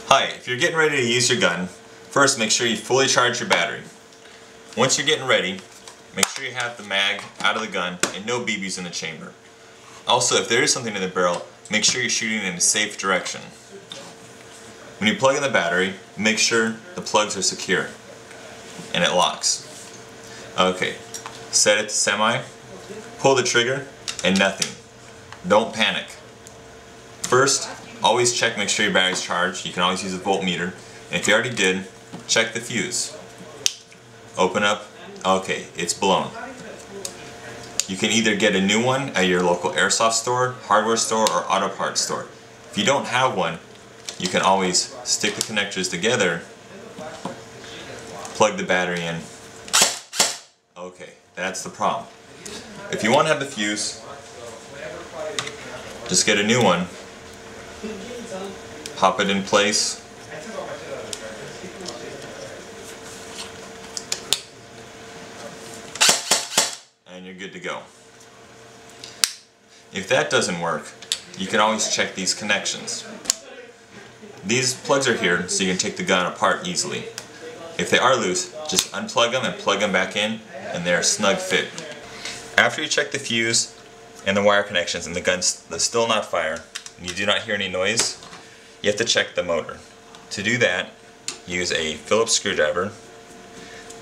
Hi, if you're getting ready to use your gun, first make sure you fully charge your battery. Once you're getting ready, make sure you have the mag out of the gun and no BBs in the chamber. Also, if there is something in the barrel, make sure you're shooting in a safe direction. When you plug in the battery, make sure the plugs are secure and it locks. Okay, set it to semi, pull the trigger, and nothing. Don't panic. First, always check, make sure your battery's charged. You can always use a voltmeter. And if you already did, check the fuse. Open up. Okay, it's blown. You can either get a new one at your local airsoft store, hardware store, or auto parts store. If you don't have one, you can always stick the connectors together, plug the battery in. Okay, that's the problem. If you want to have the fuse, just get a new one, pop it in place, and you're good to go. If that doesn't work, you can always check these connections. These plugs are here so you can take the gun apart easily. If they are loose, just unplug them and plug them back in, and they're a snug fit. After you check the fuse and the wire connections and the gun's still not fire, and you do not hear any noise, you have to check the motor. To do that, use a Phillips screwdriver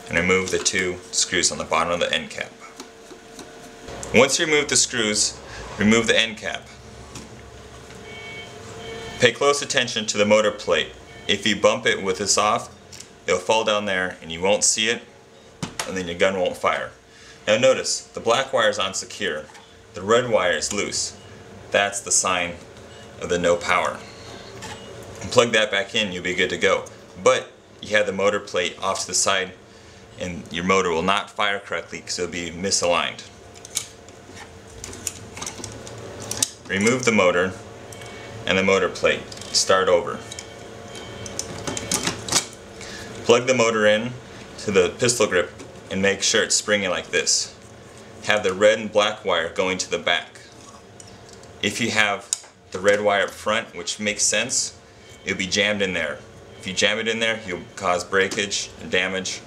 and remove the two screws on the bottom of the end cap. Once you remove the screws, remove the end cap. Pay close attention to the motor plate. If you bump it with this off, it'll fall down there and you won't see it, and then your gun won't fire. Now notice, the black wire is unsecure. The red wire is loose. That's the sign of the no power. And plug that back in, you'll be good to go. But you have the motor plate off to the side and your motor will not fire correctly because it'll be misaligned. Remove the motor and the motor plate. Start over. Plug the motor in to the pistol grip and make sure it's springy like this. Have the red and black wire going to the back. If you have the red wire up front, which makes sense, it'll be jammed in there. If you jam it in there, you'll cause breakage and damage.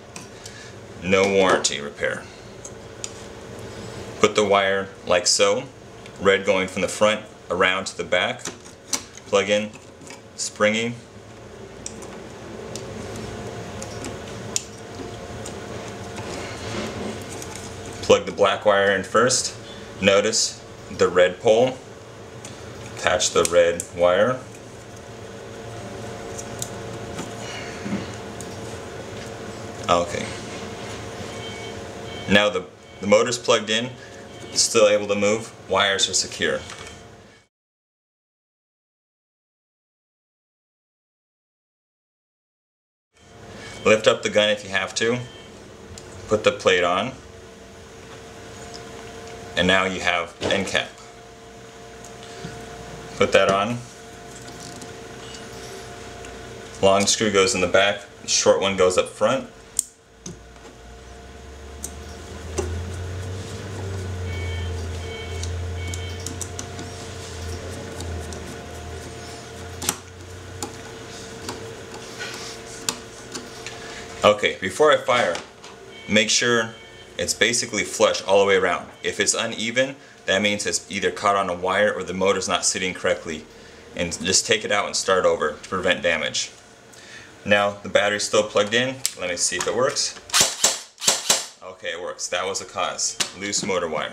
No warranty repair. Put the wire like so, red going from the front around to the back. Plug in, springy. Plug the black wire in first. Notice the red pole. Attach the red wire. Okay. Now the motor's plugged in, it's still able to move, wires are secure. Lift up the gun if you have to. Put the plate on. And now you have the end cap. Put that on. Long screw goes in the back, the short one goes up front. Okay, before I fire, make sure it's basically flush all the way around. If it's uneven, that means it's either caught on a wire or the motor's not sitting correctly. And just take it out and start over to prevent damage. Now the battery's still plugged in. Let me see if it works. Okay, it works. That was the cause. Loose motor wire.